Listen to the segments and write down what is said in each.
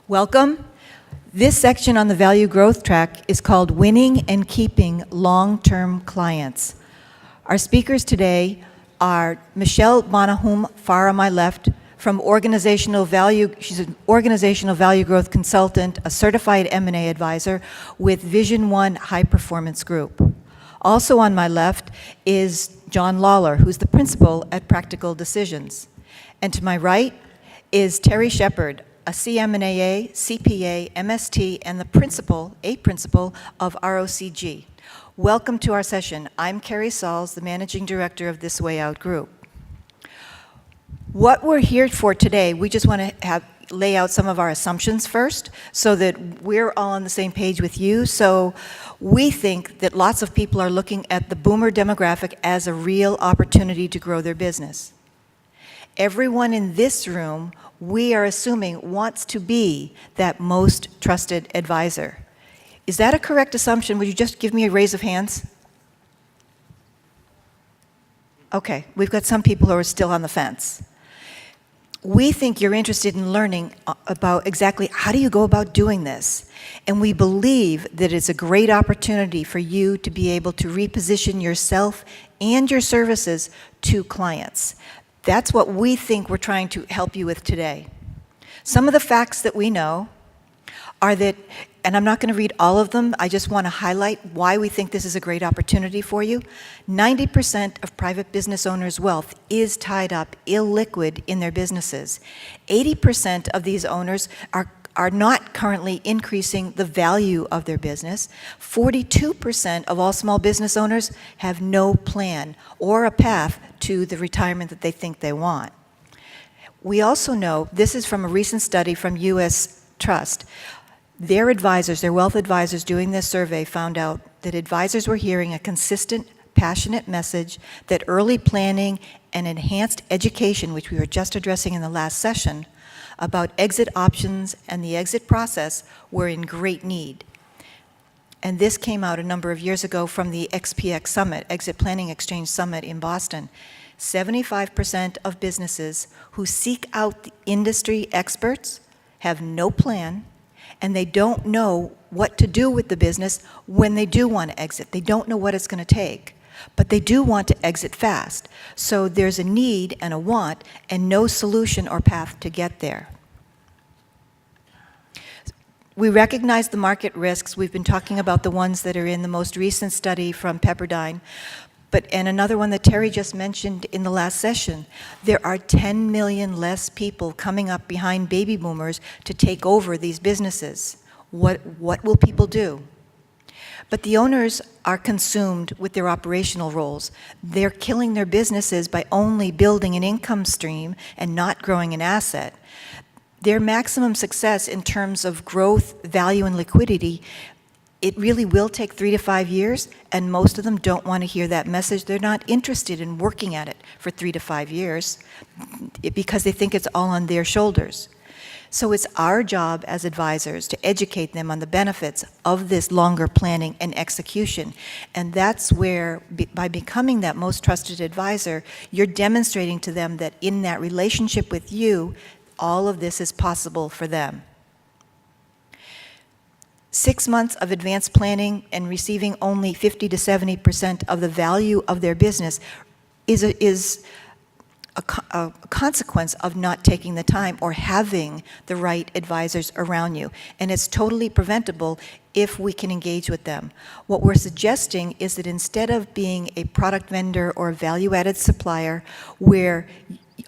Welcome. This section on the value growth track is called Winning and Keeping Long-Term Clients. Our speakers today are Michelle Bonahum, far on my left, from Organizational Value. She's an Organizational Value Growth Consultant, a certified M&A advisor with Vision One High Performance Group. Also on my left is John Lawler, who's the principal at Practical Decisions. And to my right is Terry Shepard, a AM&AA, CPA, MST, and a principal of ROCG. Welcome to our session. I'm Carrie Sauls, the Managing Director of This Way Out Group. What we're here for today, we just want to lay out some of our assumptions first so that we're all on the same page with you. So we think that lots of people are looking at the boomer demographic as a real opportunity to grow their business. Everyone in this room, we are assuming, wants to be that most trusted advisor. Is that a correct assumption? Would you just give me a raise of hands? Okay, we've got some people who are still on the fence. We think you're interested in learning about exactly how do you go about doing this. And we believe that it's a great opportunity for you to be able to reposition yourself and your services to clients. That's what we think we're trying to help you with today. Some of the facts that we know are that, and I'm not going to read all of them, I just want to highlight why we think this is a great opportunity for you. 90% of private business owners' wealth is tied up illiquid in their businesses. 80% of these owners are not currently increasing the value of their business. 42% of all small business owners have no plan or a path to the retirement that they think they want. We also know, this is from a recent study from U.S. Trust, their advisors, their wealth advisors doing this survey found out that advisors were hearing a consistent, passionate message that early planning and enhanced education, which we were just addressing in the last session, about exit options and the exit process were in great need. And this came out a number of years ago from the XPX Summit, Exit Planning Exchange Summit in Boston. 75% of businesses who seek out the industry experts have no plan, and they don't know what to do with the business when they do want to exit. They don't know what it's going to take, but they do want to exit fast. So there's a need and a want and no solution or path to get there. We recognize the market risks. We've been talking about the ones that are in the most recent study from Pepperdine, and another one that Terry just mentioned in the last session. There are 10 million less people coming up behind baby boomers to take over these businesses. What will people do? But the owners are consumed with their operational roles. They're killing their businesses by only building an income stream and not growing an asset. Their maximum success in terms of growth, value, and liquidity, it really will take 3 to 5 years, and most of them don't want to hear that message. They're not interested in working at it for 3 to 5 years because they think it's all on their shoulders. So it's our job as advisors to educate them on the benefits of this longer planning and execution. And that's where, by becoming that most trusted advisor, you're demonstrating to them that in that relationship with you, all of this is possible for them. 6 months of advanced planning and receiving only 50 to 70% of the value of their business is a consequence of not taking the time or having the right advisors around you. And it's totally preventable if we can engage with them. What we're suggesting is that instead of being a product vendor or a value-added supplier where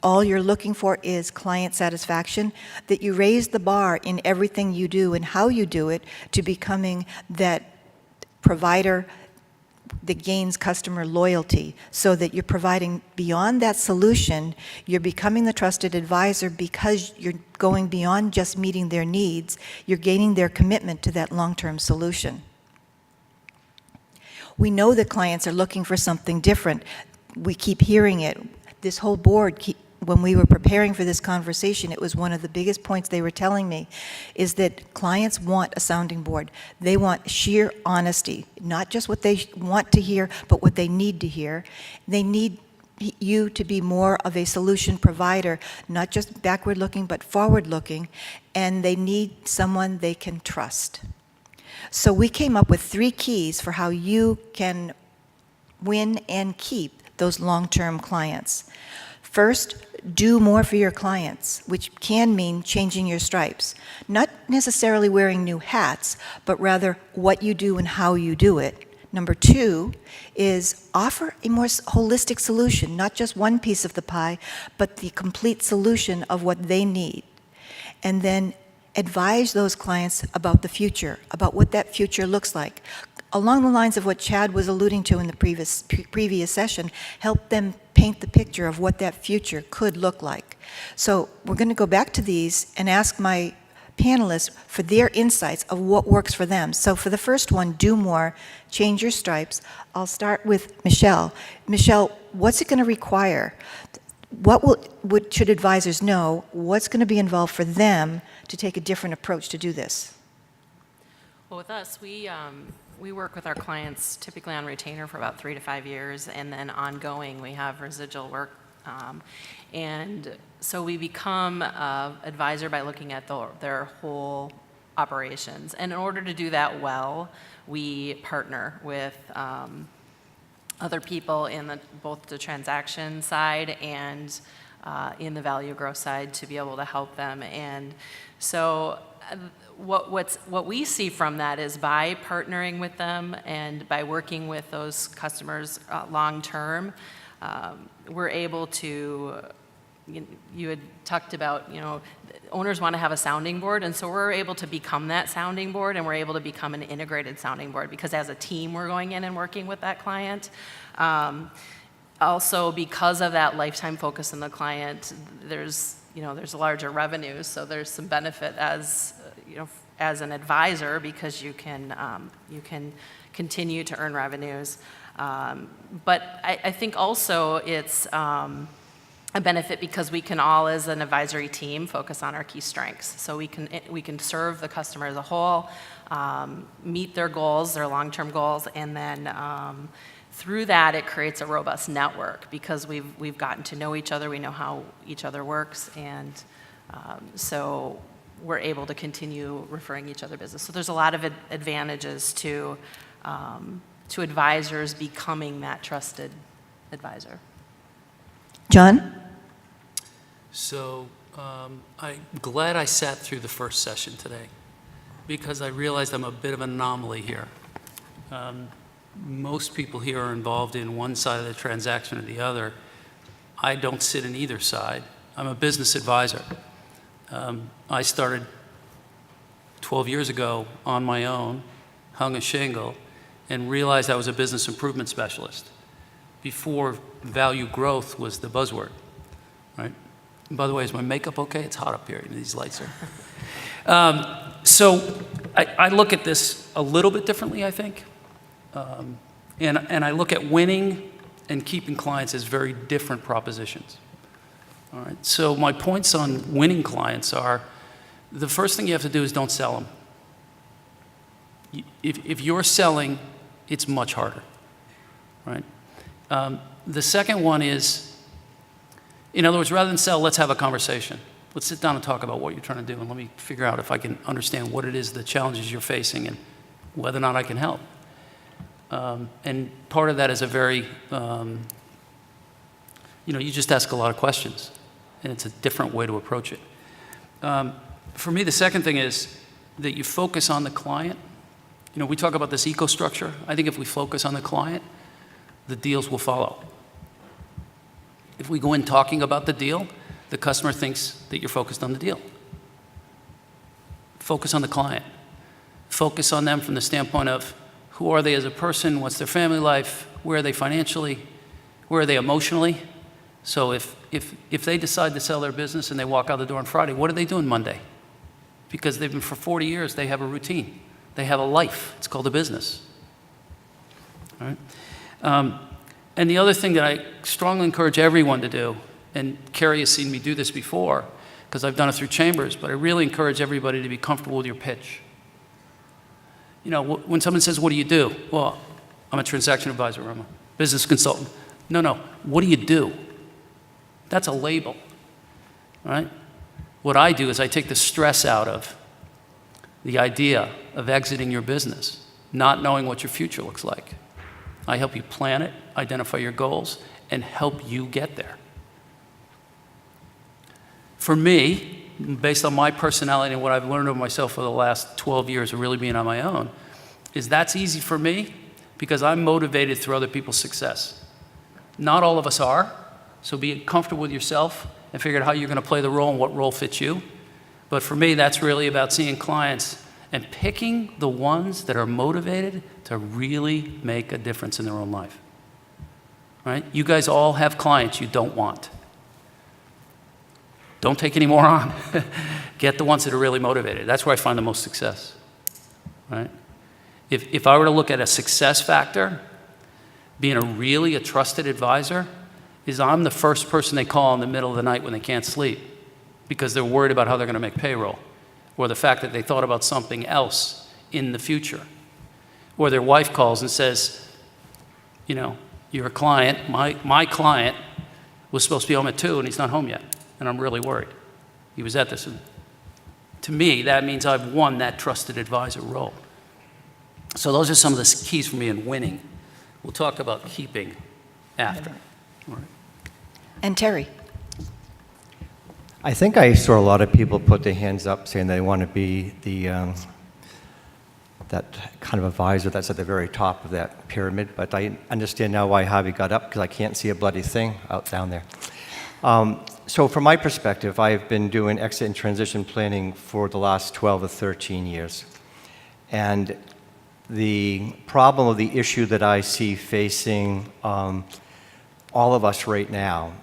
all you're looking for is client satisfaction, that you raise the bar in everything you do and how you do it to becoming that provider that gains customer loyalty, so that you're providing beyond that solution, you're becoming the trusted advisor because you're going beyond just meeting their needs, you're gaining their commitment to that long-term solution. We know that clients are looking for something different. We keep hearing it. This whole board, when we were preparing for this conversation, it was one of the biggest points they were telling me, is that clients want a sounding board. They want sheer honesty, not just what they want to hear, but what they need to hear. They need you to be more of a solution provider, not just backward looking, but forward looking, and they need someone they can trust. So we came up with 3 keys for how you can win and keep those long-term clients. First, do more for your clients, which can mean changing your stripes. Not necessarily wearing new hats, but rather what you do and how you do it. Number 2 is offer a more holistic solution, not just one piece of the pie, but the complete solution of what they need. And then advise those clients about the future, about what that future looks like. Along the lines of what Chad was alluding to in the previous session, help them paint the picture of what that future could look like. So we're going to go back to these and ask my panelists for their insights of what works for them. So for the first one, do more, change your stripes. I'll start with Michelle. Michelle, what's it going to require? What should advisors know? What's going to be involved for them to take a different approach to do this? Well, with us, we work with our clients typically on retainer for about 3 to 5 years, and then ongoing we have residual work. And so we become an advisor by looking at their whole operations. And in order to do that well, we partner with other people in both the transaction side and in the value growth side to be able to help them. And so what we see from that is by partnering with them and by working with those customers long term, we're able to, you had talked about, owners want to have a sounding board, and so we're able to become that sounding board, and we're able to become an integrated sounding board because as a team we're going in and working with that client. Also, because of that lifetime focus on the client, there's larger revenues, so there's some benefit as an advisor because you can continue to earn revenues. But I think also it's a benefit because we can all, as an advisory team, focus on our key strengths. So we can serve the customer as a whole, meet their goals, their long-term goals, and then through that it creates a robust network because we've gotten to know each other, we know how each other works, and so we're able to continue referring each other business. So there's a lot of advantages to advisors becoming that trusted advisor. John? So I'm glad I sat through the first session today because I realized I'm a bit of an anomaly here. Most people here are involved in one side of the transaction or the other. I don't sit in either side. I'm a business advisor. I started 12 years ago on my own, hung a shingle, and realized I was a business improvement specialist before value growth was the buzzword, right? And by the way, is my makeup okay? It's hot up here, these lights are. So I look at this a little bit differently, I think. And I look at winning and keeping clients as very different propositions. All right, so my points on winning clients are, the first thing you have to do is don't sell them. If you're selling, it's much harder, right? The second one is, in other words, rather than sell, let's have a conversation. Let's sit down and talk about what you're trying to do, and let me figure out if I can understand what it is, the challenges you're facing, and whether or not I can help. And part of that is a very, you just ask a lot of questions, and it's a different way to approach it. For me, the second thing is that you focus on the client. We talk about this eco structure. I think if we focus on the client, the deals will follow. If we go in talking about the deal, the customer thinks that you're focused on the deal. Focus on the client. Focus on them from the standpoint of who are they as a person, what's their family life, where are they financially, where are they emotionally. So if they decide to sell their business and they walk out the door on Friday, what are they doing Monday? Because they've been for 40 years, they have a routine. They have a life. It's called a business. All right? And the other thing that I strongly encourage everyone to do, and Carrie has seen me do this before, because I've done it through chambers, but I really encourage everybody to be comfortable with your pitch. When someone says, what do you do? Well, I'm a transaction advisor, I'm a business consultant. No, what do you do? That's a label, right? What I do is I take the stress out of the idea of exiting your business, not knowing what your future looks like. I help you plan it, identify your goals, and help you get there. For me, based on my personality and what I've learned of myself for the last 12 years of really being on my own, is that's easy for me because I'm motivated through other people's success. Not all of us are, so be comfortable with yourself and figure out how you're going to play the role and what role fits you. But for me, that's really about seeing clients and picking the ones that are motivated to really make a difference in their own life. Right? You guys all have clients you don't want. Don't take any more on. Get the ones that are really motivated. That's where I find the most success. Right? If I were to look at a success factor, being a trusted advisor is I'm the first person they call in the middle of the night when they can't sleep because they're worried about how they're going to make payroll, or the fact that they thought about something else in the future. Or their wife calls and says, you know, you're a client, my client was supposed to be home at 2 and he's not home yet, and I'm really worried. He was at this. And to me, that means I've won that trusted advisor role. So those are some of the keys for me in winning. We'll talk about keeping after. All right. And Terry. I think I saw a lot of people put their hands up saying they want to be that kind of advisor that's at the very top of that pyramid, but I understand now why Harvey got up, because I can't see a bloody thing out down there. So from my perspective, I've been doing exit and transition planning for the last 12 or 13 years. And the problem or the issue that I see facing all of us right now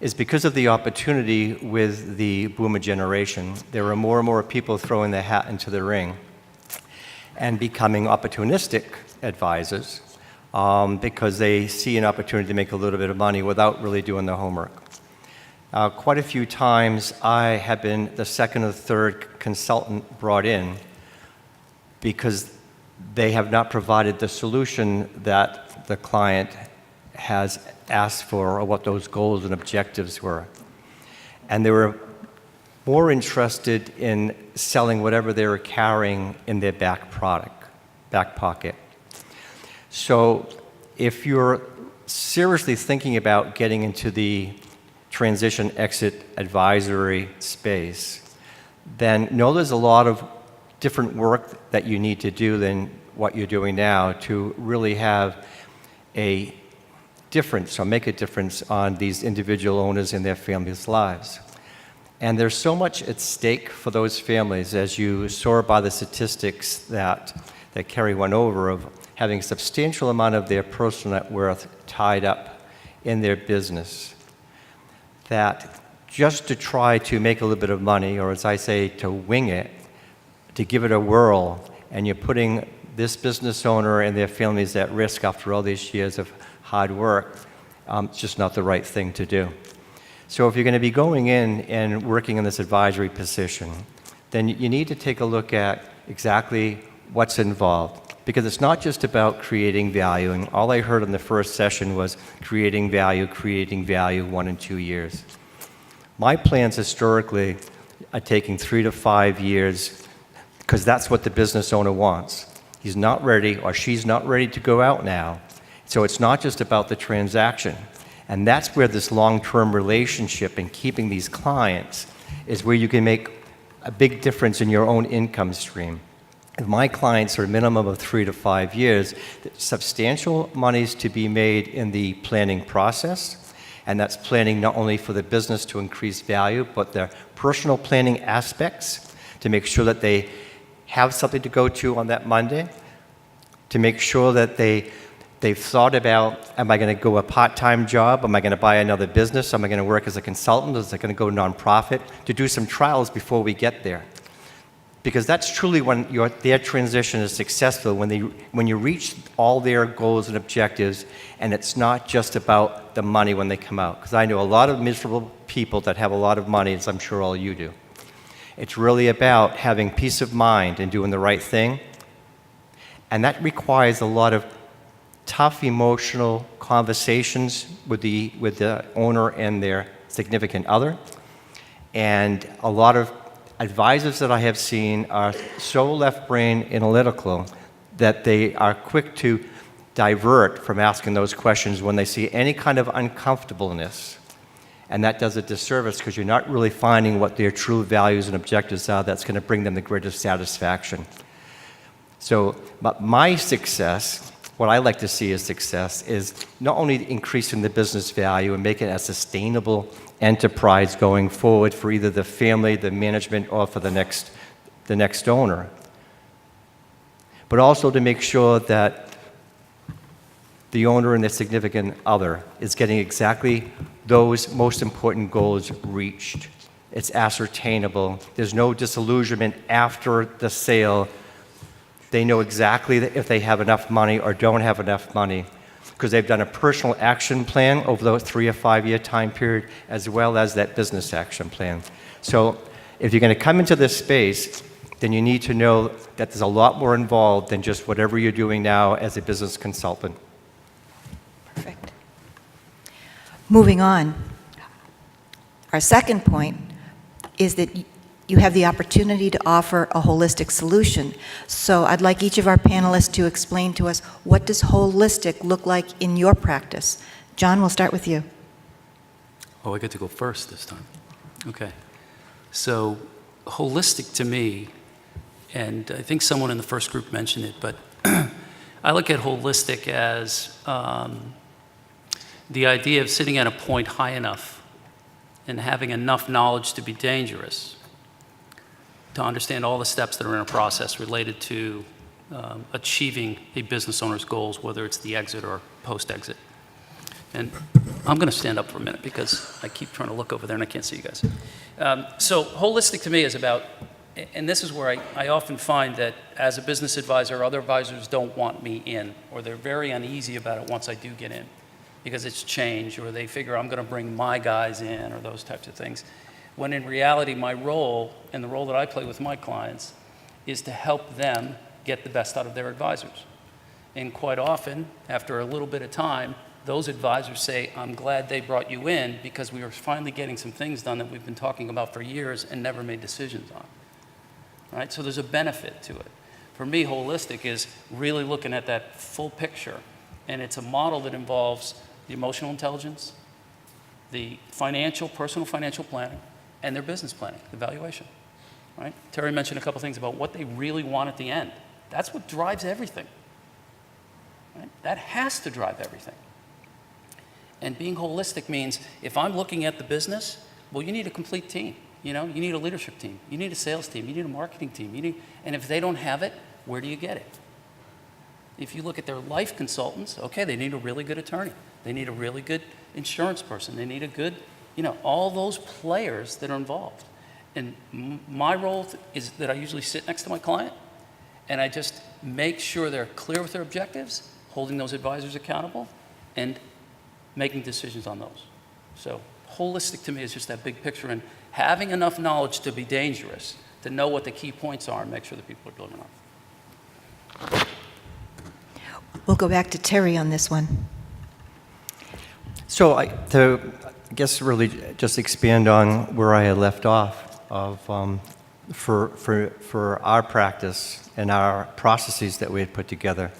is because of the opportunity with the boomer generation. There are more and more people throwing their hat into the ring and becoming opportunistic advisors because they see an opportunity to make a little bit of money without really doing their homework. Quite a few times I have been the second or third consultant brought in because they have not provided the solution that the client has asked for or what those goals and objectives were. And they were more interested in selling whatever they were carrying in their back pocket. So if you're seriously thinking about getting into the transition exit advisory space, then know there's a lot of different work that you need to do than what you're doing now to really have a difference or make a difference on these individual owners in their families' lives. And there's so much at stake for those families, as you saw by the statistics that Kerry went over, of having a substantial amount of their personal net worth tied up in their business, that just to try to make a little bit of money, or as I say, to wing it, to give it a whirl, and you're putting this business owner and their families at risk after all these years of hard work, it's just not the right thing to do. So if you're going to be going in and working in this advisory position, then you need to take a look at exactly what's involved. Because it's not just about creating value, and all I heard in the first session was creating value 1 and 2 years. My plans historically are taking 3 to 5 years because that's what the business owner wants. He's not ready or she's not ready to go out now. So it's not just about the transaction. And that's where this long-term relationship and keeping these clients is where you can make a big difference in your own income stream. If my clients are a minimum of 3 to 5 years, substantial monies to be made in the planning process, and that's planning not only for the business to increase value, but their personal planning aspects to make sure that they have something to go to on that Monday, to make sure that they've thought about, am I going to go a part-time job? Am I going to buy another business? Am I going to work as a consultant? Is I going to go nonprofit? To do some trials before we get there. Because that's truly when their transition is successful, when you reach all their goals and objectives, and it's not just about the money when they come out. Because I know a lot of miserable people that have a lot of money, as I'm sure all you do. It's really about having peace of mind and doing the right thing. And that requires a lot of tough emotional conversations with the owner and their significant other. And a lot of advisors that I have seen are so left-brain analytical that they are quick to divert from asking those questions when they see any kind of uncomfortableness. And that does a disservice because you're not really finding what their true values and objectives are that's going to bring them the greatest satisfaction. So my success, what I like to see as success, is not only increasing the business value and making it a sustainable enterprise going forward for either the family, the management, or for the next owner, but also to make sure that the owner and the significant other is getting exactly those most important goals reached. It's ascertainable. There's no disillusionment after the sale. They know exactly if they have enough money or don't have enough money because they've done a personal action plan over the 3 or 5 year time period as well as that business action plan. So if you're going to come into this space, then you need to know that there's a lot more involved than just whatever you're doing now as a business consultant. Perfect. Moving on. Our second point is that you have the opportunity to offer a holistic solution. So I'd like each of our panelists to explain to us, what does holistic look like in your practice? John, we'll start with you. Oh, I get to go first this time. Okay. So holistic to me, and I think someone in the first group mentioned it, but I look at holistic as the idea of sitting at a point high enough and having enough knowledge to be dangerous, to understand all the steps that are in a process related to achieving a business owner's goals, whether it's the exit or post-exit. And I'm going to stand up for a minute because I keep trying to look over there and I can't see you guys. So holistic to me is about, and this is where I often find that as a business advisor, other advisors don't want me in, or they're very uneasy about it once I do get in because it's change, or they figure I'm going to bring my guys in, or those types of things. When in reality, my role, and the role that I play with my clients, is to help them get the best out of their advisors. And quite often, after a little bit of time, those advisors say, I'm glad they brought you in because we were finally getting some things done that we've been talking about for years and never made decisions on. Right? So there's a benefit to it. For me, holistic is really looking at that full picture. And it's a model that involves the emotional intelligence, the personal financial planning, and their business planning, the valuation. Right? Terry mentioned a couple things about what they really want at the end. That's what drives everything. Right? That has to drive everything. And being holistic means if I'm looking at the business, well, you need a complete team. You know, you need a leadership team. You need a sales team. You need a marketing team. And if they don't have it, where do you get it? If you look at their life consultants, okay, they need a really good attorney. They need a really good insurance person. They need a good, all those players that are involved. And my role is that I usually sit next to my client and I just make sure they're clear with their objectives, holding those advisors accountable, and making decisions on those. So holistic to me is just that big picture and having enough knowledge to be dangerous, to know what the key points are and make sure that people are delivering on. We'll go back to Terry on this one. So I guess really just expand on where I had left off of for our practice and our processes that we had put together.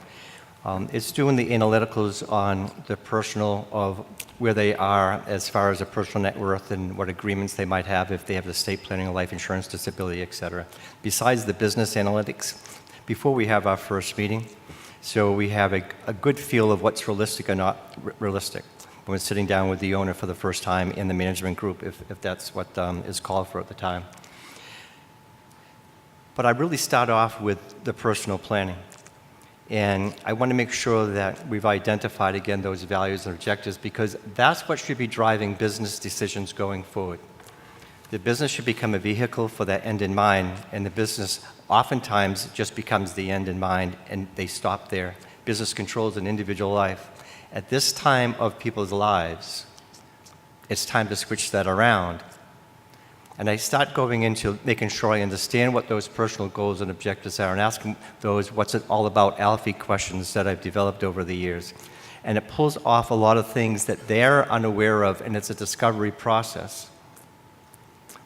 It's doing the analyticals on the personal of where they are as far as a personal net worth and what agreements they might have if they have estate planning, life insurance, disability, et cetera. Besides the business analytics, before we have our first meeting, so we have a good feel of what's realistic or not realistic when we're sitting down with the owner for the first time in the management group, if that's what is called for at the time. But I really start off with the personal planning. And I want to make sure that we've identified, again, those values and objectives because that's what should be driving business decisions going forward. The business should become a vehicle for that end in mind, and the business oftentimes just becomes the end in mind, and they stop there. Business controls an individual life. At this time of people's lives, it's time to switch that around. And I start going into making sure I understand what those personal goals and objectives are and asking those what's it all about Alfie questions that I've developed over the years. And it pulls off a lot of things that they're unaware of, and it's a discovery process.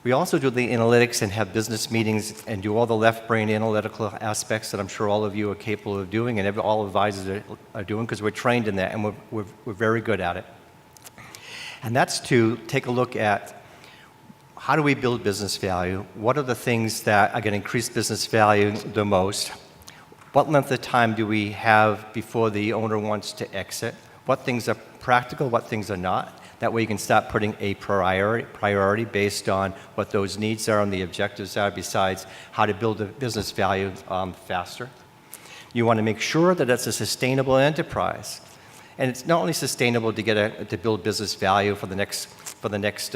We also do the analytics and have business meetings and do all the left brain analytical aspects that I'm sure all of you are capable of doing and all advisors are doing because we're trained in that and we're very good at it. And that's to take a look at how do we build business value? What are the things that are going to increase business value the most? What length of time do we have before the owner wants to exit? What things are practical, what things are not? That way you can start putting a priority based on what those needs are and the objectives are, besides how to build the business value faster. You want to make sure that it's a sustainable enterprise. And it's not only sustainable to build business value for the next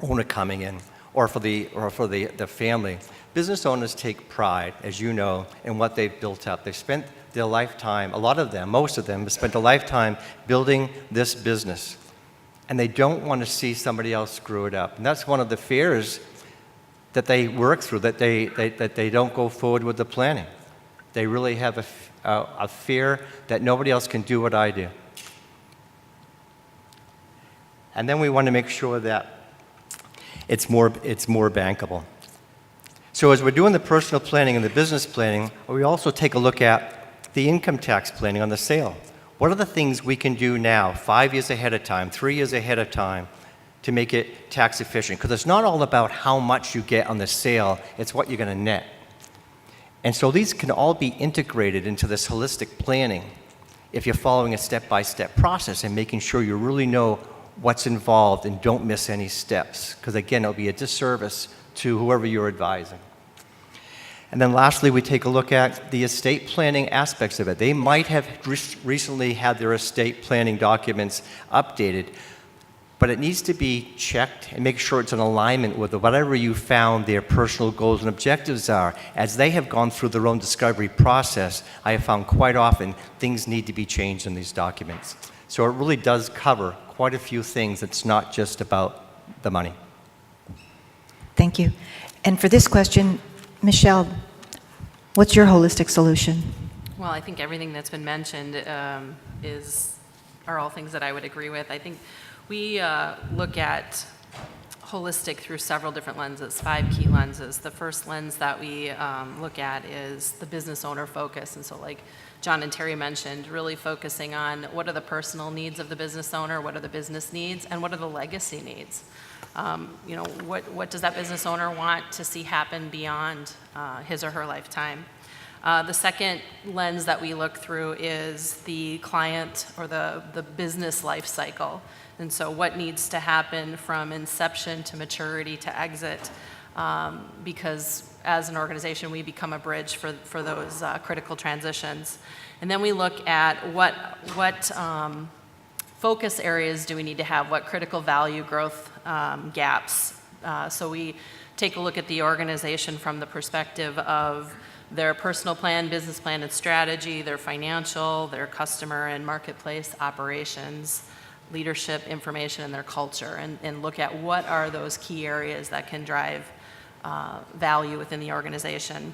owner coming in, or for the family. Business owners take pride, as you know, in what they've built up. They've spent their lifetime, a lot of them, most of them, have spent a lifetime building this business. And they don't want to see somebody else screw it up. And that's one of the fears that they work through, that they don't go forward with the planning. They really have a fear that nobody else can do what I do. And then we want to make sure that it's more bankable. So as we're doing the personal planning and the business planning, we also take a look at the income tax planning on the sale. What are the things we can do now, 5 years ahead of time, 3 years ahead of time, to make it tax efficient? Because it's not all about how much you get on the sale, it's what you're going to net. And so these can all be integrated into this holistic planning if you're following a step-by-step process and making sure you really know what's involved and don't miss any steps. Because again, it'll be a disservice to whoever you're advising. And then lastly, we take a look at the estate planning aspects of it. They might have recently had their estate planning documents updated, but it needs to be checked and make sure it's in alignment with whatever you found their personal goals and objectives are. As they have gone through their own discovery process, I have found quite often things need to be changed in these documents. So it really does cover quite a few things. It's not just about the money. Thank you. And for this question, Michelle, what's your holistic solution? Well, I think everything that's been mentioned are all things that I would agree with. I think we look at holistic through several different lenses, 5 key lenses. The first lens that we look at is the business owner focus. And so like John and Terry mentioned, really focusing on what are the personal needs of the business owner, what are the business needs, and what are the legacy needs. What does that business owner want to see happen beyond his or her lifetime? The second lens that we look through is the client or the business life cycle. And so what needs to happen from inception to maturity to exit, because as an organization, we become a bridge for those critical transitions. And then we look at what focus areas do we need to have, what critical value growth gaps. So we take a look at the organization from the perspective of their personal plan, business plan, and strategy, their financial, their customer and marketplace operations, leadership, information, and their culture, and look at what are those key areas that can drive value within the organization.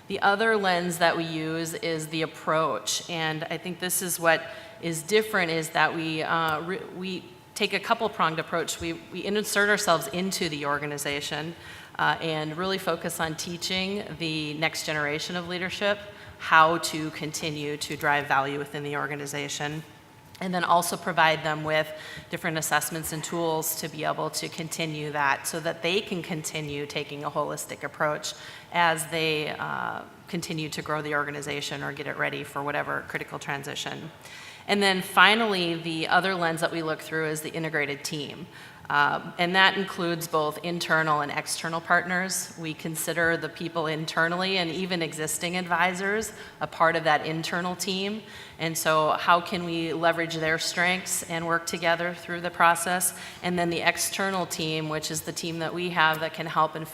The other lens that we use is the approach, and I think this is what is different, is that we take a couple-pronged approach. We insert ourselves into the organization and really focus on teaching the next generation of leadership how to continue to drive value within the organization, and then also provide them with different assessments and tools to be able to continue that so that they can continue taking a holistic approach as they continue to grow the organization or get it ready for whatever critical transition. And then finally, the other lens that we look through is the integrated team. And that includes both internal and external partners. We consider the people internally and even existing advisors a part of that internal team. And so how can we leverage their strengths and work together through the process? And then the external team, which is the team that we have that can help and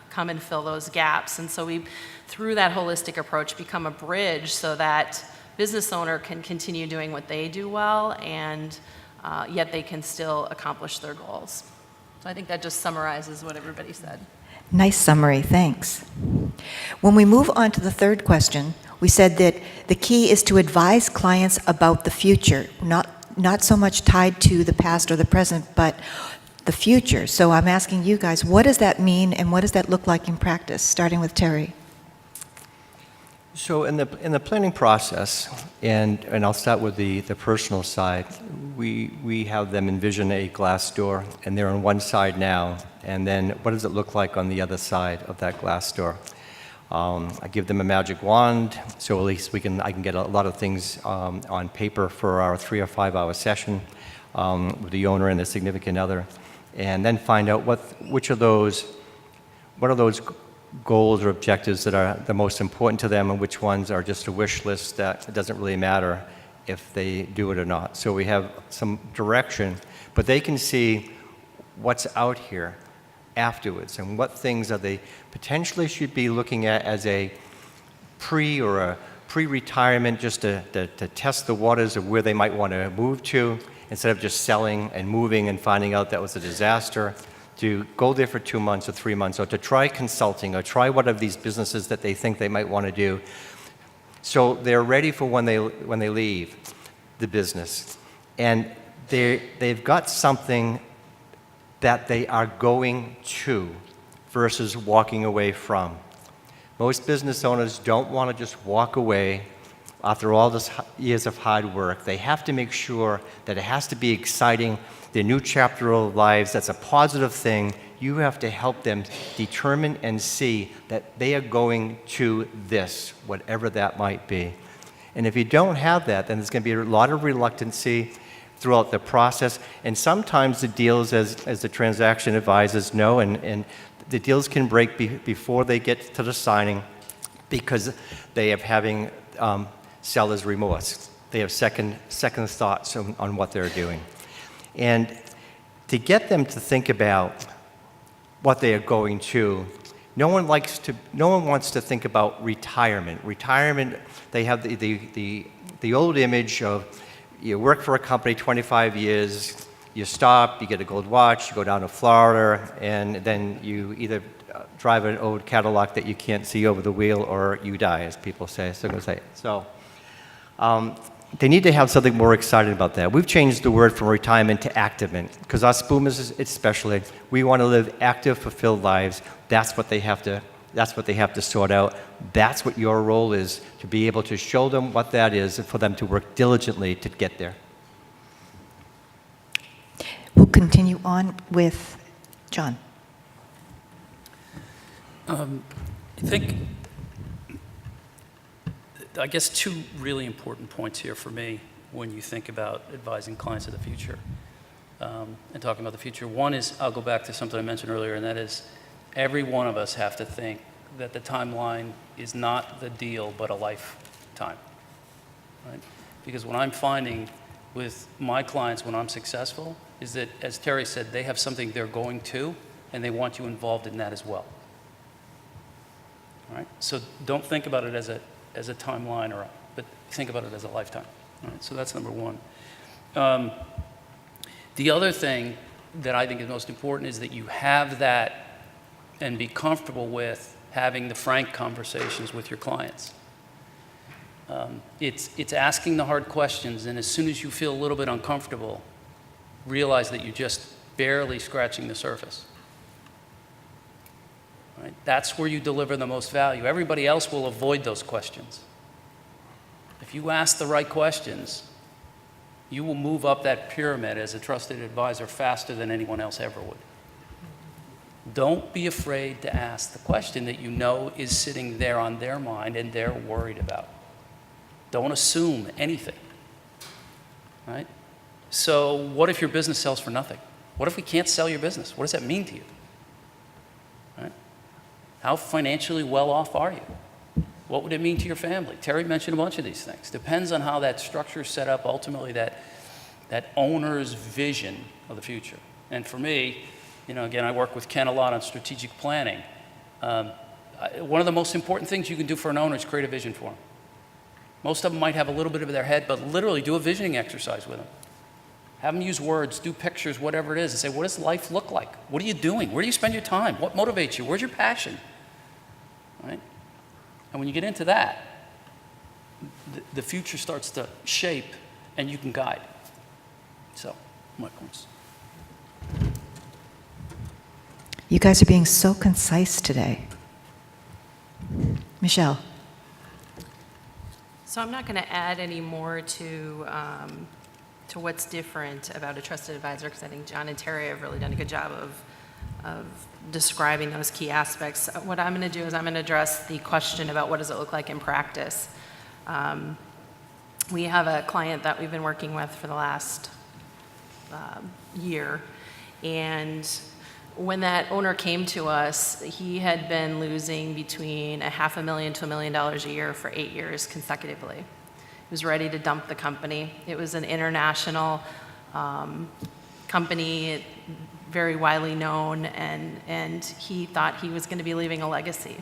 come and fill those gaps. And so we, through that holistic approach, become a bridge so that business owner can continue doing what they do well, and yet they can still accomplish their goals. So I think that just summarizes what everybody said. Nice summary, thanks. When we move on to the third question, we said that the key is to advise clients about the future, not so much tied to the past or the present, but the future. So I'm asking you guys, what does that mean and what does that look like in practice, starting with Terry? So in the planning process, and I'll start with the personal side, we have them envision a glass door, and they're on one side now, and then what does it look like on the other side of that glass door? I give them a magic wand, so at least I can get a lot of things on paper for our 3 or 5 hour session with the owner and the significant other, and then find out what are those goals or objectives that are the most important to them, and which ones are just a wish list that it doesn't really matter if they do it or not. So we have some direction, but they can see what's out here afterwards and what things are they potentially should be looking at as a pre-retirement, just to test the waters of where they might want to move to, instead of just selling and moving and finding out that was a disaster, to go there for 2 months or 3 months, or to try consulting, or try one of these businesses that they think they might want to do. So they're ready for when they leave the business. And they've got something that they are going to versus walking away from. Most business owners don't want to just walk away after all these years of hard work. They have to make sure that it has to be exciting, their new chapter of lives, that's a positive thing. You have to help them determine and see that they are going to this, whatever that might be. And if you don't have that, then there's going to be a lot of reluctancy throughout the process. And sometimes the deals, as the transaction advisors know, and the deals can break before they get to the signing because they are having seller's remorse. They have second thoughts on what they're doing. And to get them to think about what they are going to, no one wants to think about retirement. Retirement, they have the old image of you work for a company 25 years, you stop, you get a gold watch, you go down to Florida, and then you either drive an old Cadillac that you can't see over the wheel, or you die, as people say. So they need to have something more exciting about that. We've changed the word from retirement to activement, because us boomers especially, we want to live active, fulfilled lives. That's what they have to sort out. That's what your role is, to be able to show them what that is and for them to work diligently to get there. We'll continue on with John. I guess two really important points here for me when you think about advising clients of the future and talking about the future. One is, I'll go back to something I mentioned earlier, and that is every one of us have to think that the timeline is not the deal, but a lifetime, right? Because what I'm finding with my clients when I'm successful is that, as Terry said, they have something they're going to, and they want you involved in that as well. All right? So don't think about it as a timeline, but think about it as a lifetime. All right? So that's number one. The other thing that I think is most important is that you have that and be comfortable with having the frank conversations with your clients. It's asking the hard questions, and as soon as you feel a little bit uncomfortable, realize that you're just barely scratching the surface. Right? That's where you deliver the most value. Everybody else will avoid those questions. If you ask the right questions, you will move up that pyramid as a trusted advisor faster than anyone else ever would. Don't be afraid to ask the question that you know is sitting there on their mind and they're worried about. Don't assume anything, right? So what if your business sells for nothing? What if we can't sell your business? What does that mean to you? Right? How financially well off are you? What would it mean to your family? Terry mentioned a bunch of these things. Depends on how that structure is set up, ultimately that owner's vision of the future. And for me, again, I work with Ken a lot on strategic planning. One of the most important things you can do for an owner is create a vision for them. Most of them might have a little bit of their head, but literally do a visioning exercise with them. Have them use words, do pictures, whatever it is, and say, what does life look like? What are you doing? Where do you spend your time? What motivates you? Where's your passion? Right? And when you get into that, the future starts to shape and you can guide. So, my points. You guys are being so concise today. Michelle. So I'm not going to add any more to what's different about a trusted advisor, because I think John and Terry have really done a good job of describing those key aspects. What I'm going to do is I'm going to address the question about what does it look like in practice. We have a client that we've been working with for the last year, and when that owner came to us, he had been losing between $500,000 to $1 million a year for 8 years consecutively. He was ready to dump the company. It was an international company, very widely known, and he thought he was going to be leaving a legacy,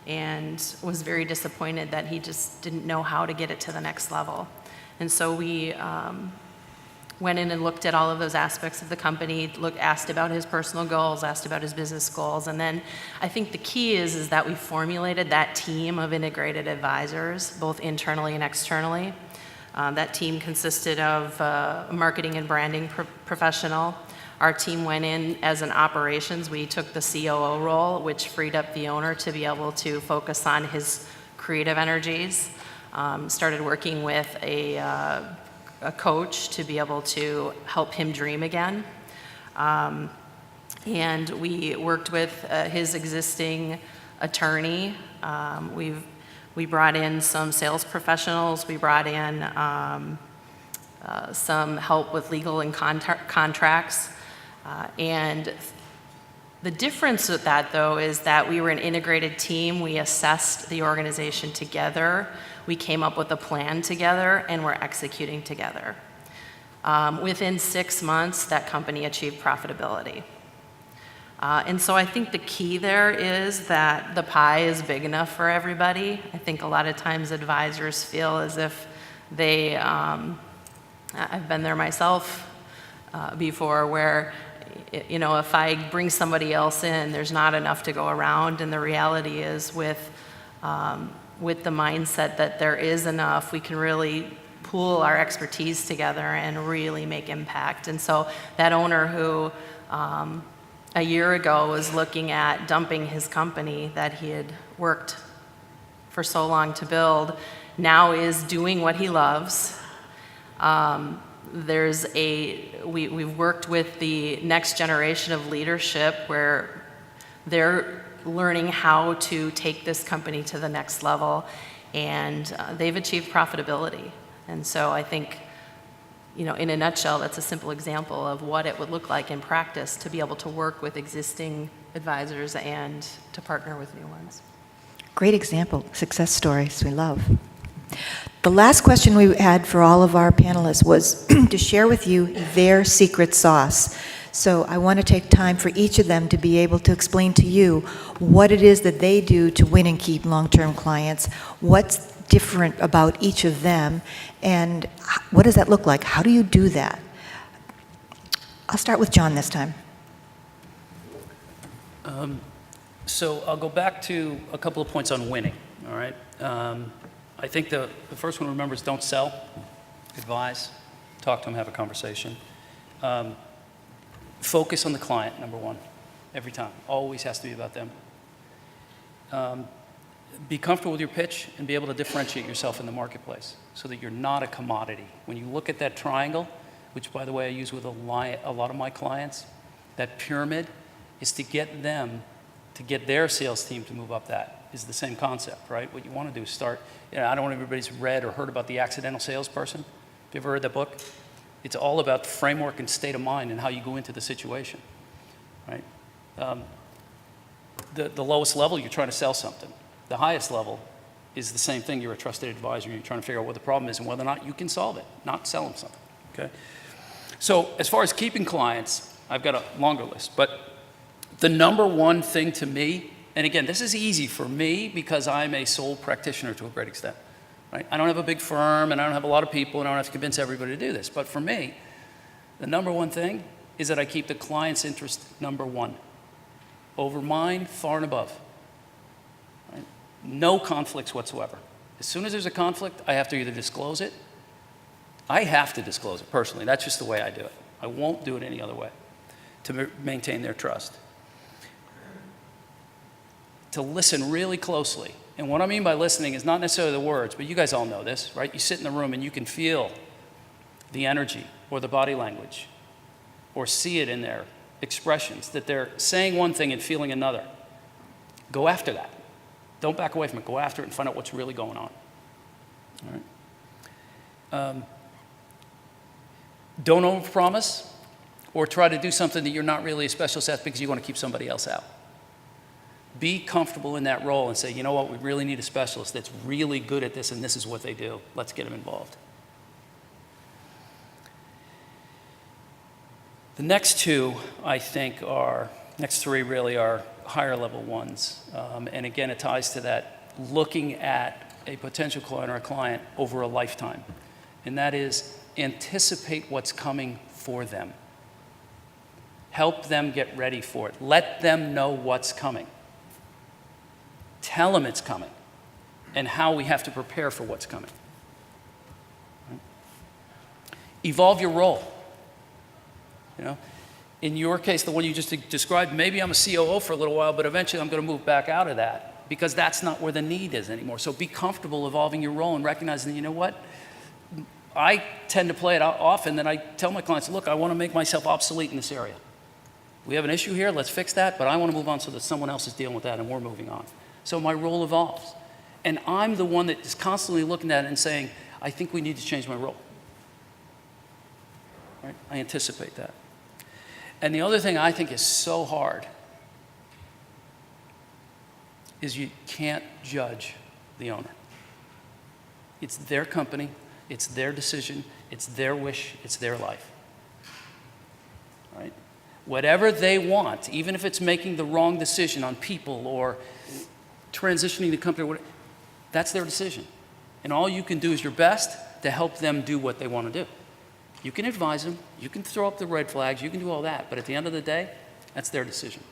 and was very disappointed that he just didn't know how to get it to the next level. And so we went in and looked at all of those aspects of the company, asked about his personal goals, asked about his business goals, and then I think the key is that we formulated that team of integrated advisors, both internally and externally. That team consisted of a marketing and branding professional. Our team went in as an operations. We took the COO role, which freed up the owner to be able to focus on his creative energies. Started working with a coach to be able to help him dream again. And we worked with his existing attorney. We brought in some sales professionals. We brought in some help with legal and contracts. And the difference with that, though, is that we were an integrated team. We assessed the organization together. We came up with a plan together, and we're executing together. Within 6 months, that company achieved profitability. And so I think the key there is that the pie is big enough for everybody. I think a lot of times advisors feel as if they, I've been there myself before, where if I bring somebody else in, there's not enough to go around, and the reality is with the mindset that there is enough, we can really pool our expertise together and really make impact. And so that owner who a year ago was looking at dumping his company that he had worked for so long to build, now is doing what he loves. We've worked with the next generation of leadership where they're learning how to take this company to the next level, and they've achieved profitability. And so I think, in a nutshell, that's a simple example of what it would look like in practice to be able to work with existing advisors and to partner with new ones. Great example, success stories we love. The last question we had for all of our panelists was to share with you their secret sauce. So I want to take time for each of them to be able to explain to you what it is that they do to win and keep long-term clients, what's different about each of them, and what does that look like? How do you do that? I'll start with John this time. So I'll go back to a couple of points on winning, all right? I think the first one to remember is don't sell, advise, talk to them, have a conversation. Focus on the client, number one, every time. Always has to be about them. Be comfortable with your pitch and be able to differentiate yourself in the marketplace so that you're not a commodity. When you look at that triangle, which, by the way, I use with a lot of my clients, that pyramid is to get them, to get their sales team to move up that is the same concept, right? What you want to do is start, I don't know if everybody's read or heard about The Accidental Salesperson. Have you ever read that book? It's all about framework and state of mind and how you go into the situation, right? The lowest level, you're trying to sell something. The highest level is the same thing. You're a trusted advisor. You're trying to figure out what the problem is and whether or not you can solve it, not sell them something, okay? So as far as keeping clients, I've got a longer list, but the number one thing to me, and again, this is easy for me because I'm a sole practitioner to a great extent, right? I don't have a big firm and I don't have a lot of people and I don't have to convince everybody to do this, but for me, The number one thing is that I keep the client's interest number one, over mine, far and above. Right? No conflicts whatsoever. As soon as there's a conflict, I have to either disclose it. I have to disclose it personally. That's just the way I do it. I won't do it any other way to maintain their trust. To listen really closely. And what I mean by listening is not necessarily the words, but you guys all know this, right? You sit in the room and you can feel the energy or the body language or see it in their expressions, that they're saying one thing and feeling another. Go after that. Don't back away from it. Go after it and find out what's really going on. All right? Don't overpromise or try to do something that you're not really a specialist at because you want to keep somebody else out. Be comfortable in that role and say, you know what, we really need a specialist that's really good at this and this is what they do. Let's get them involved. The next two, I think, next three really are higher level ones. And again, it ties to that looking at a potential client or a client over a lifetime. And that is anticipate what's coming for them. Help them get ready for it. Let them know what's coming. Tell them it's coming and how we have to prepare for what's coming. Right? Evolve your role. You know, in your case, the one you just described, maybe I'm a COO for a little while, but eventually I'm going to move back out of that because that's not where the need is anymore. So be comfortable evolving your role and recognizing, you know what, I tend to play it out often that I tell my clients, look, I want to make myself obsolete in this area. We have an issue here, let's fix that, but I want to move on so that someone else is dealing with that and we're moving on. So my role evolves. And I'm the one that is constantly looking at it and saying, I think we need to change my role. Right? I anticipate that. And the other thing I think is so hard is you can't judge the owner. It's their company, it's their decision, it's their wish, it's their life. Right? Whatever they want, even if it's making the wrong decision on people or transitioning the company, that's their decision. And all you can do is your best to help them do what they want to do. You can advise them, you can throw up the red flags, you can do all that, but at the end of the day, that's their decision.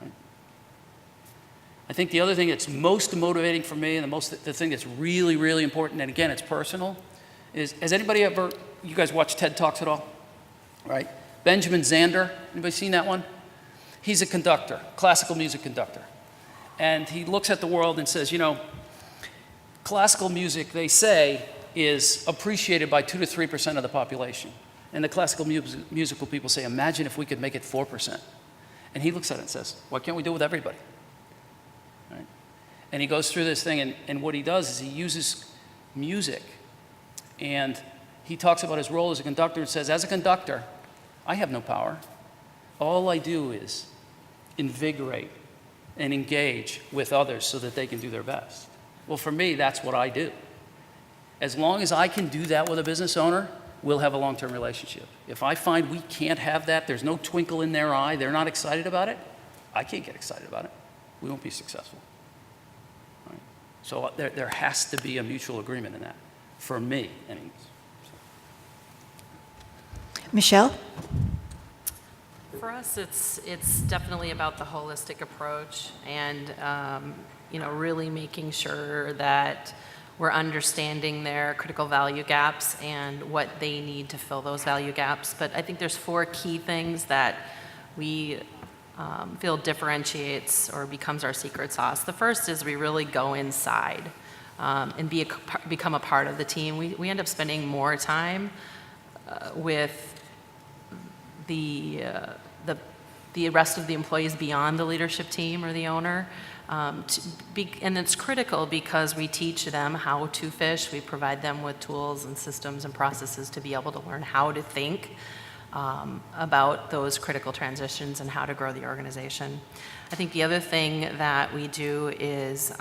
Right? I think the other thing that's most motivating for me and the thing that's really, really important, and again, it's personal, is has anybody ever, you guys watch TED Talks at all? Right? Benjamin Zander, anybody seen that one? He's a conductor, classical music conductor. And he looks at the world and says, you know, classical music, they say, is appreciated by 2 to 3% of the population. And the classical musical people say, imagine if we could make it 4%. And he looks at it and says, why can't we do it with everybody? Right? And he goes through this thing, and what he does is he uses music. And he talks about his role as a conductor and says, as a conductor, I have no power. All I do is invigorate and engage with others so that they can do their best. Well, for me, that's what I do. As long as I can do that with a business owner, we'll have a long-term relationship. If I find we can't have that, there's no twinkle in their eye, they're not excited about it, I can't get excited about it. We won't be successful. Right? So there has to be a mutual agreement in that, for me, anyways. Michelle? For us, it's definitely about the holistic approach and really making sure that we're understanding their critical value gaps and what they need to fill those value gaps. But I think there's 4 key things that we feel differentiates or becomes our secret sauce. The first is we really go inside and become a part of the team. We end up spending more time with the rest of the employees beyond the leadership team or the owner. And it's critical because we teach them how to fish. We provide them with tools and systems and processes to be able to learn how to think about those critical transitions and how to grow the organization. I think the other thing that we do is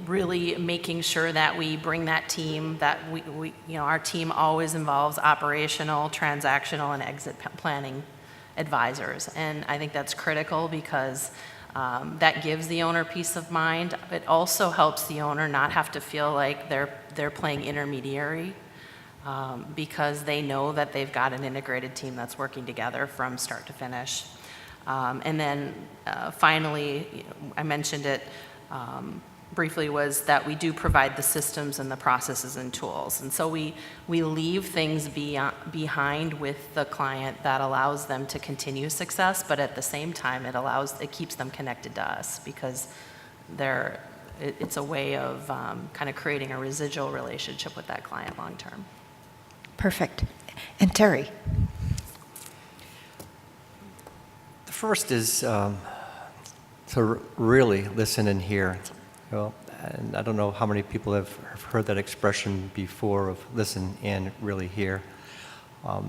really making sure that we bring that team, that our team always involves operational, transactional, and exit planning advisors. And I think that's critical because that gives the owner peace of mind. It also helps the owner not have to feel like they're playing intermediary because they know that they've got an integrated team that's working together from start to finish. And then finally, I mentioned it briefly, was that we do provide the systems and the processes and tools. And so we leave things behind with the client that allows them to continue success, but at the same time, it keeps them connected to us, because it's a way of kind of creating a residual relationship with that client long term. Perfect. And Terry? The first is to really listen and hear. Well, and I don't know how many people have heard that expression before, of listen and really hear,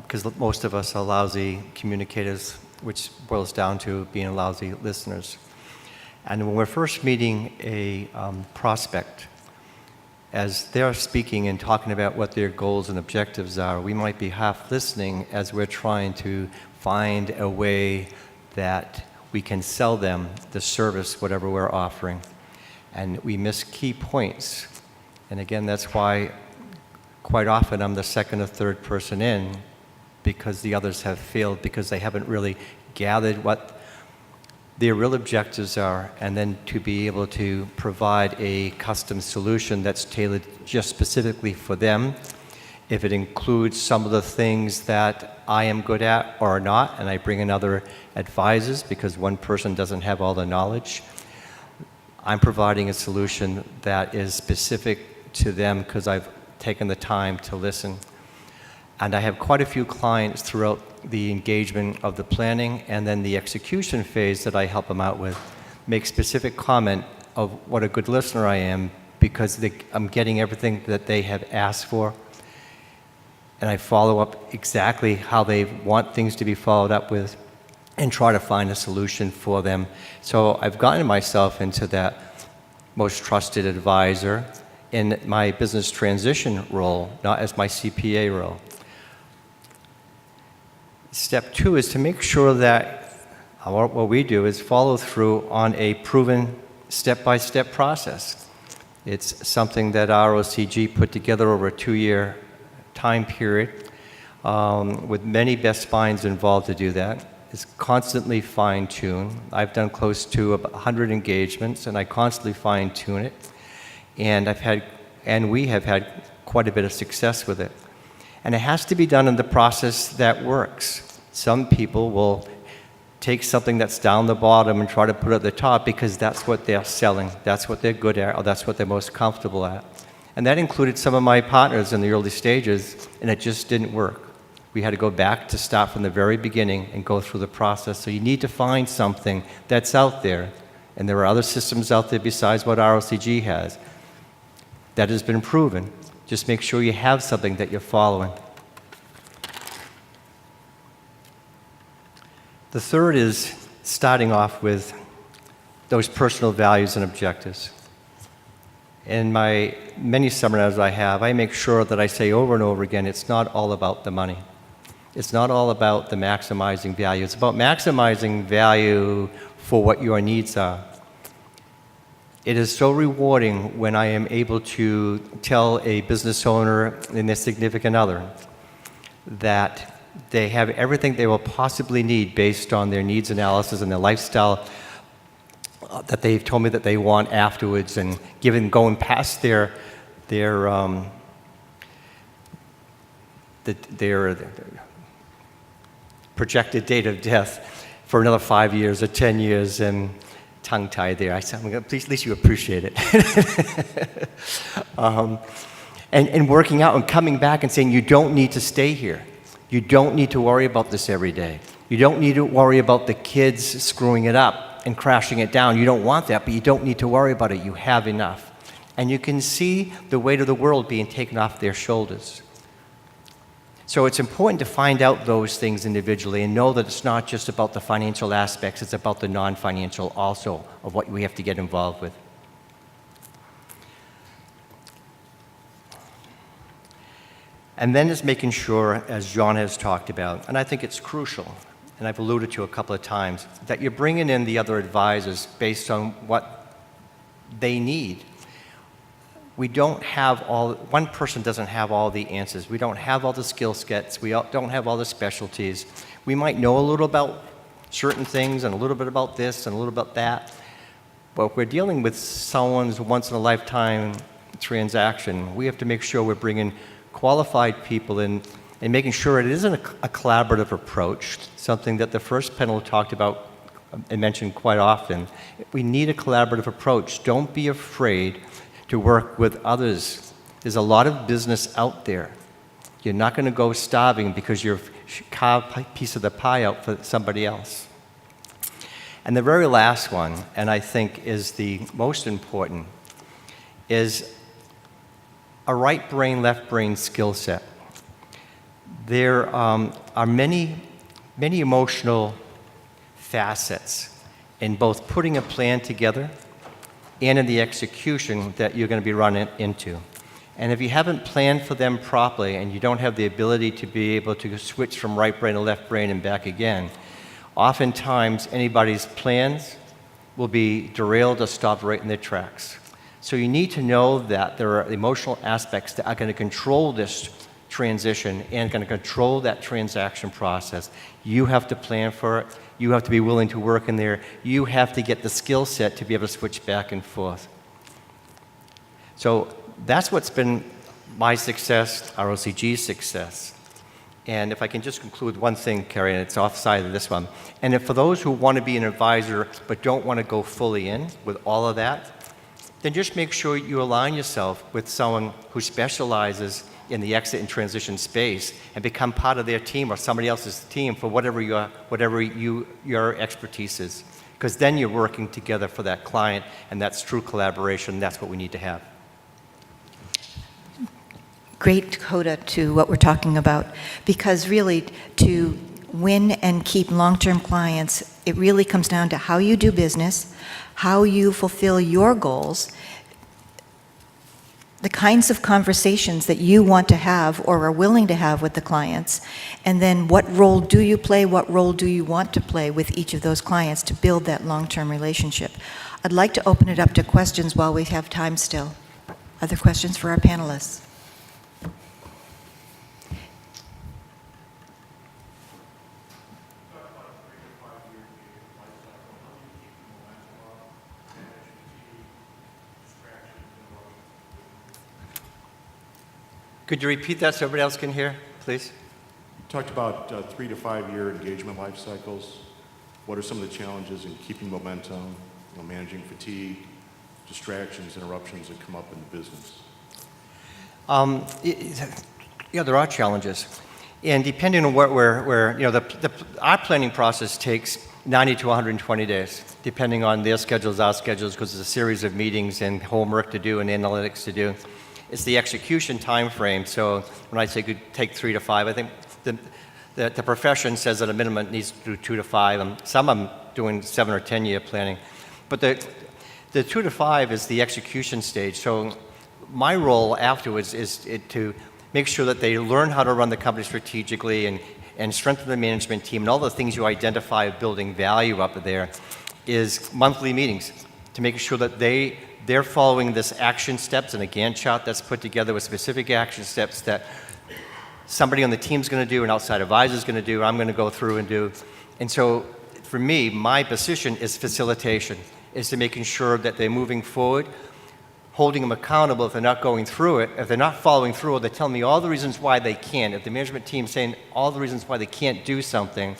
because most of us are lousy communicators, which boils down to being lousy listeners. And when we're first meeting a prospect, as they're speaking and talking about what their goals and objectives are, we might be half listening as we're trying to find a way that we can sell them the service, whatever we're offering. And we miss key points. And again, that's why quite often I'm the second or third person in, because the others have failed, because they haven't really gathered what their real objectives are, and then to be able to provide a custom solution that's tailored just specifically for them. If it includes some of the things that I am good at or not, and I bring in other advisors because one person doesn't have all the knowledge, I'm providing a solution that is specific to them because I've taken the time to listen. And I have quite a few clients throughout the engagement of the planning and then the execution phase that I help them out with make specific comment of what a good listener I am, because I'm getting everything that they have asked for. And I follow up exactly how they want things to be followed up with, and try to find a solution for them. So I've gotten myself into that most trusted advisor in my business transition role, not as my CPA role. Step 2 is to make sure that what we do is follow through on a proven step-by-step process. It's something that ROCG put together over a 2-year time period with many best spines involved to do that. It's constantly fine-tuned. I've done close to 100 engagements, and I constantly fine-tune it. And we have had quite a bit of success with it. And it has to be done in the process that works. Some people will take something that's down the bottom and try to put it at the top because that's what they're selling, that's what they're good at, or that's what they're most comfortable at. And that included some of my partners in the early stages, and it just didn't work. We had to go back to start from the very beginning and go through the process. So you need to find something that's out there, and there are other systems out there besides what ROCG has that has been proven. Just make sure you have something that you're following. The third is starting off with those personal values and objectives. In my many seminars I make sure that I say over and over again, it's not all about the money. It's not all about the maximizing value. It's about maximizing value for what your needs are. It is so rewarding when I am able to tell a business owner and their significant other that they have everything they will possibly need based on their needs analysis and their lifestyle that they've told me that they want afterwards, and going past their projected date of death for another 5 years or 10 years, and tongue-tied there. I said, please, at least you appreciate it. And working out and coming back and saying, you don't need to stay here. You don't need to worry about this every day. You don't need to worry about the kids screwing it up and crashing it down. You don't want that, but you don't need to worry about it. You have enough. And you can see the weight of the world being taken off their shoulders. So it's important to find out those things individually and know that it's not just about the financial aspects, it's about the non-financial also of what we have to get involved with. And then it's making sure, as John has talked about, and I think it's crucial, and I've alluded to a couple of times, that you're bringing in the other advisors based on what they need. we don't have all, one person doesn't have all the answers. We don't have all the skill sets. Don't have all the specialties. We might know a little about certain things and a little bit about this and a little about that. But if we're dealing with someone's once-in-a-lifetime transaction, we have to make sure we're bringing qualified people in and making sure it isn't a collaborative approach, something that the first panel talked about and mentioned quite often. We need a collaborative approach. Don't be afraid to work with others. There's a lot of business out there. You're not going to go starving because you've carved a piece of the pie out for somebody else. And the very last one, and I think is the most important, is a right brain, left brain skill set. There are many emotional facets in both putting a plan together and in the execution that you're going to be running into. And if you haven't planned for them properly and you don't have the ability to be able to switch from right brain to left brain and back again, oftentimes anybody's plans will be derailed or stopped right in their tracks. So you need to know that there are emotional aspects that are going to control this transition and going to control that transaction process. You have to plan for it. You have to be willing to work in there. You have to get the skill set to be able to switch back and forth. So that's what's been my success, ROCG's success. And if I can just conclude one thing, Carrie, and it's offside of this one. And if for those who want to be an advisor but don't want to go fully in with all of that, then just make sure you align yourself with someone who specializes in the exit and transition space and become part of their team or somebody else's team for whatever your expertise is. Because then you're working together for that client, and that's true collaboration. That's what we need to have. Great coda to what we're talking about, because really to win and keep long-term clients, it really comes down to how you do business, how you fulfill your goals, the kinds of conversations that you want to have or are willing to have with the clients, and then what role do you play, what role do you want to play with each of those clients to build that long-term relationship. I'd like to open it up to questions while we have time still. Other questions for our panelists? Could you repeat that so everybody else can hear, please? You talked about 3 to 5 year engagement life cycles. What are some of the challenges in keeping momentum, managing fatigue, distractions, interruptions that come up in the business? Yeah, there are challenges. And depending on what our planning process takes 90 to 120 days, depending on their schedules, our schedules, because there's a series of meetings and homework to do and analytics to do. It's the execution time frame. So when I say it could take 3 to 5, I think the profession says that a minimum it needs to do 2 to 5. Some of them doing 7 or 10 year planning. But the 2 to 5 is the execution stage. So my role afterwards is to make sure that they learn how to run the company strategically and strengthen the management team and all the things you identify of building value up there is monthly meetings to make sure that they're following this action steps and a Gantt chart that's put together with specific action steps that somebody on the team's going to do, an outside advisor's going to do, I'm going to go through and do. And so for me, my position is facilitation, is to making sure that they're moving forward, holding them accountable if they're not going through it. If they're not following through, or they're telling me all the reasons why they can't. If the management team's saying all the reasons why they can't do something,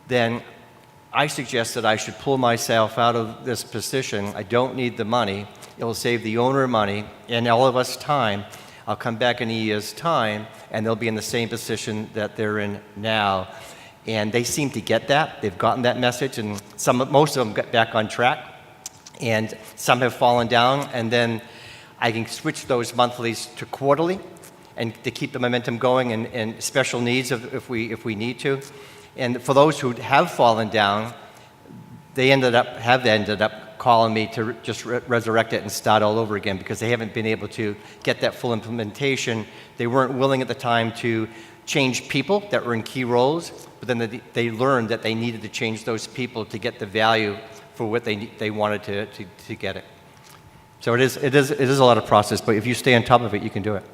then I suggest that I should pull myself out of this position. I don't need the money. It will save the owner money and all of us time. I'll come back in a year's time, and they'll be in the same position that they're in now. And they seem to get that. They've gotten that message, and most of them got back on track. And some have fallen down, and then I can switch those monthlies to quarterly and to keep the momentum going and special needs if we need to. And for those who have fallen down, they have ended up calling me to just resurrect it and start all over again because they haven't been able to get that full implementation. They weren't willing at the time to change people that were in key roles, but then they learned that they needed to change those people to get the value for what they wanted to get it. So it is a lot of process, but if you stay on top of it, you can do it.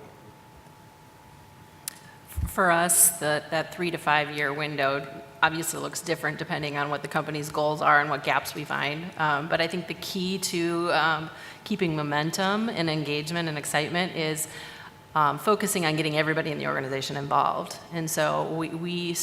For us, that 3 to 5 year window obviously looks different depending on what the company's goals are and what gaps we find. But I think the key to keeping momentum and engagement and excitement is focusing on getting everybody in the organization involved. And so we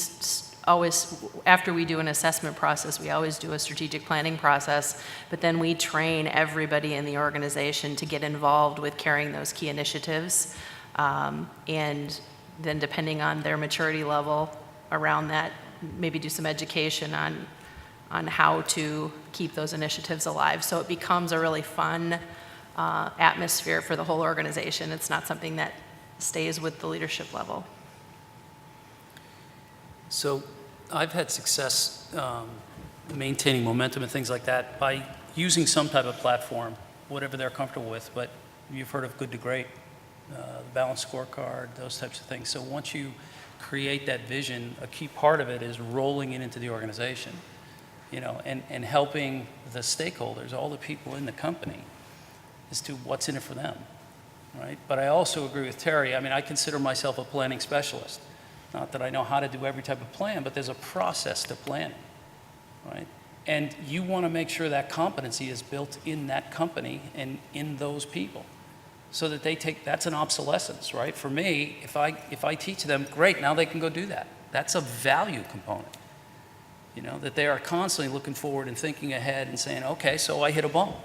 always, after we do an assessment process, we always do a strategic planning process, but then we train everybody in the organization to get involved with carrying those key initiatives. And then depending on their maturity level around that, maybe do some education on how to keep those initiatives alive. So it becomes a really fun atmosphere for the whole organization. It's not something that stays with the leadership level. So I've had success maintaining momentum and things like that by using some type of platform, whatever they're comfortable with. But you've heard of Good to Great, the balanced scorecard, those types of things. So once you create that vision, a key part of it is rolling it into the organization, you know, and helping the stakeholders, all the people in the company, as to what's in it for them, right? But I also agree with Terry. I mean, I consider myself a planning specialist. Not that I know how to do every type of plan, but there's a process to planning, right? And you want to make sure that competency is built in that company and in those people, so that they take, that's an obsolescence, right? For me, if I teach them, great, now they can go do that. That's a value component, you know, that they are constantly looking forward and thinking ahead and saying, okay, so I hit a bump.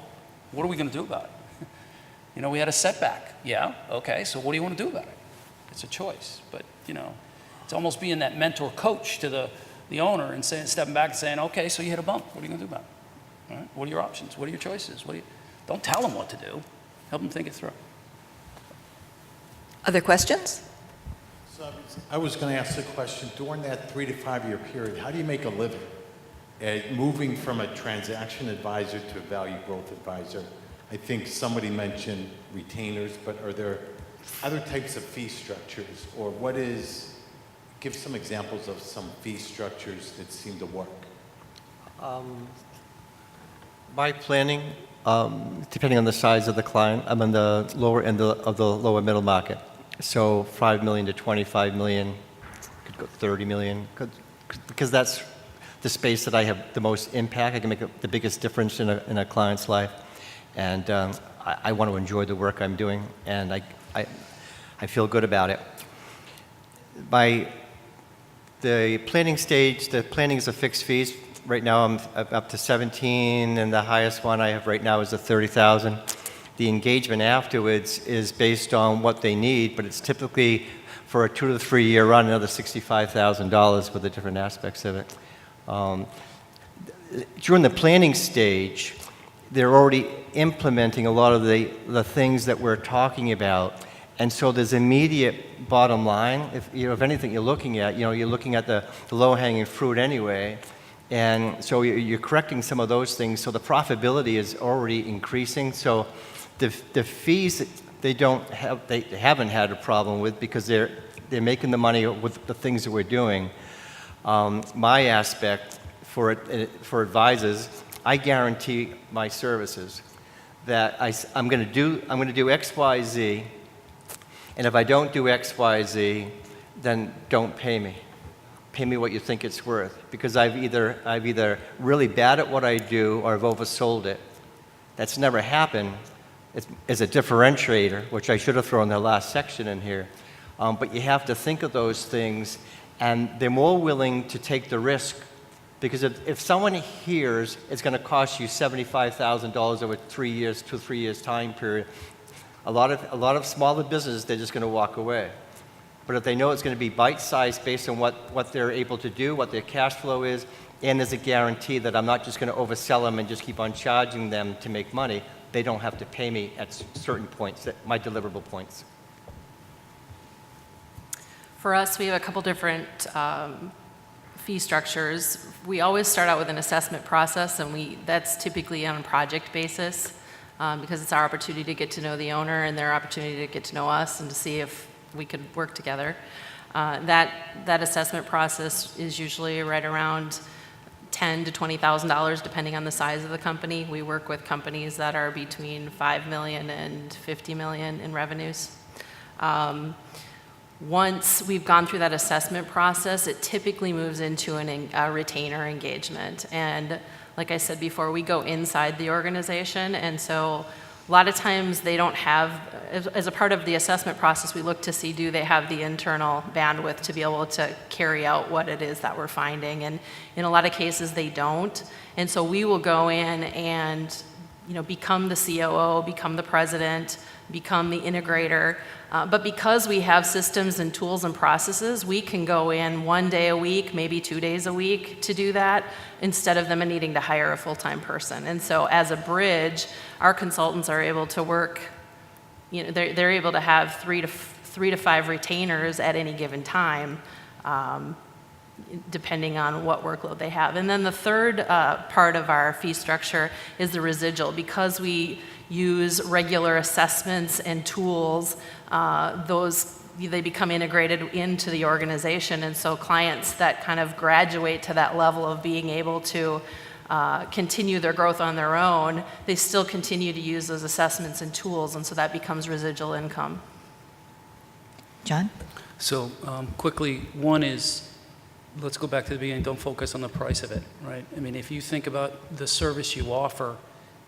What are we going to do about it? You know, we had a setback. Yeah, okay, so what do you want to do about it? It's a choice, but, you know, it's almost being that mentor coach to the owner and saying, stepping back and saying, okay, so you hit a bump. What are you going to do about it? All right? What are your options? What are your choices? Don't tell them what to do. Help them think it through. Other questions? So I was going to ask the question, during that 3 to 5 year period, how do you make a living? Moving from a transaction advisor to a value growth advisor, I think somebody mentioned retainers, but are there other types of fee structures, or give some examples of some fee structures that seem to work? By planning, depending on the size of the client, I'm on the lower end of the lower middle market. So 5 million to 25 million, could go 30 million, because that's the space that I have the most impact. I can make the biggest difference in a client's life. And I want to enjoy the work I'm doing, and I feel good about it. By the planning stage, the planning is a fixed fees. Right now I'm up to 17, and the highest one I have right now is a 30,000. The engagement afterwards is based on what they need, but it's typically for a 2 to 3 year run, another $65,000 with the different aspects of it. During the planning stage, they're already implementing a lot of the things that we're talking about. And so there's immediate bottom line. If anything you're looking at, you're looking at the low-hanging fruit anyway. And so you're correcting some of those things. So the profitability is already increasing. So the fees, they haven't had a problem with, because they're making the money with the things that we're doing. My aspect for advisors, I guarantee my services that I'm going to do X, Y, Z, and if I don't do X, Y, Z, then don't pay me. Pay me what you think it's worth, because I've either really bad at what I do or I've oversold it. That's never happened. It's a differentiator, which I should have thrown the last section in here. But you have to think of those things, and they're more willing to take the risk. Because if someone hears it's going to cost you $75,000 over 3 years, 2 or 3 years time period, a lot of smaller businesses, they're just going to walk away. But if they know it's going to be bite-sized based on what they're able to do, what their cash flow is, and there's a guarantee that I'm not just going to oversell them and just keep on charging them to make money, they don't have to pay me at certain points, my deliverable points. For us, we have a couple different fee structures. We always start out with an assessment process, and that's typically on a project basis, because it's our opportunity to get to know the owner and their opportunity to get to know us and to see if we could work together. That assessment process is usually right around $10,000 to $20,000 depending on the size of the company. We work with companies that are between $5 million and $50 million in revenues. Once we've gone through that assessment process, it typically moves into a retainer engagement. And like I said before, we go inside the organization, and so a lot of times they don't have, as a part of the assessment process, we look to see, do they have the internal bandwidth to be able to carry out what it is that we're finding? And in a lot of cases, they don't. And so we will go in and, become the COO, become the president, become the integrator. But because we have systems and tools and processes, we can go in 1 day a week, maybe 2 days a week to do that, instead of them needing to hire a full-time person. And so as a bridge, our consultants are able to work, they're able to have three to five retainers at any given time, depending on what workload they have. And then the third part of our fee structure is the residual. Because we use regular assessments and tools, they become integrated into the organization. And so clients that kind of graduate to that level of being able to continue their growth on their own, they still continue to use those assessments and tools, and so that becomes residual income. John? So quickly, one is, let's go back to the beginning, don't focus on the price of it, right? I mean, if you think about the service you offer,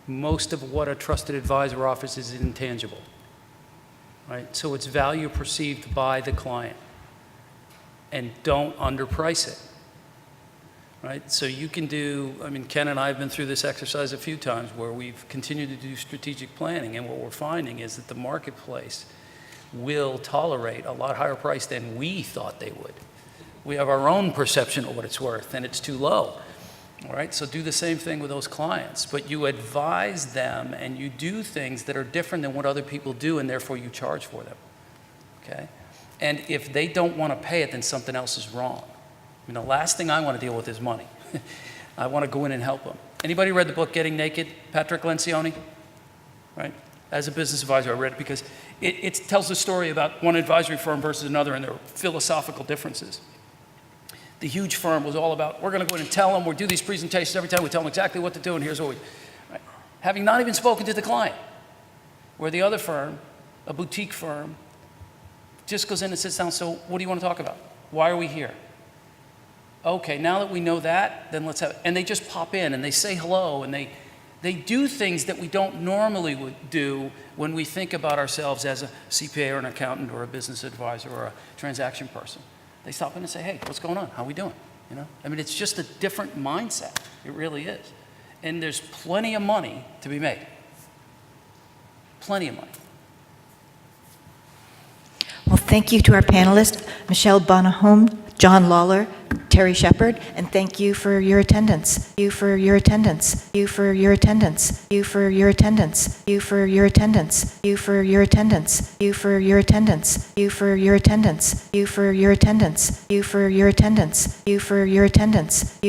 most of what a trusted advisor offers is intangible, right? So it's value perceived by the client, and don't underprice it, right? So you can do, Ken and I have been through this exercise a few times where we've continued to do strategic planning, and what we're finding is that the marketplace will tolerate a lot higher price than we thought they would. We have our own perception of what it's worth, and it's too low. All right, so do the same thing with those clients, but you advise them and you do things that are different than what other people do, and therefore you charge for them, okay? And if they don't want to pay it, then something else is wrong. The last thing I want to deal with is money. I want to go in and help them. Anybody read the book Getting Naked, Patrick Lencioni? Right? As a business advisor, I read it because it tells the story about one advisory firm versus another and their philosophical differences. The huge firm was all about, we're going to go in and tell them, we'll do these presentations every time, we tell them exactly what to do, and here's what we, right? Having not even spoken to the client. Where the other firm, a boutique firm, just goes in and sits down, so what do you want to talk about? Why are we here? Okay, now that we know that, then let's have it. And they just pop in and they say hello, and they do things that we don't normally would do when we think about ourselves as a CPA or an accountant or a business advisor or a transaction person. They stop in and say, hey, what's going on? How are we doing? It's just a different mindset. It really is. And there's plenty of money to be made. Plenty of money. Well, thank you to our panelists, Michelle Bonahome, John Lawler, Terry Shepard, and thank you for your attendance. You for your attendance. You for your attendance. You for your attendance. You for your attendance. You for your attendance. You for your attendance. You for your attendance. You for your attendance. You for your attendance. You for your attendance. You for your attendance.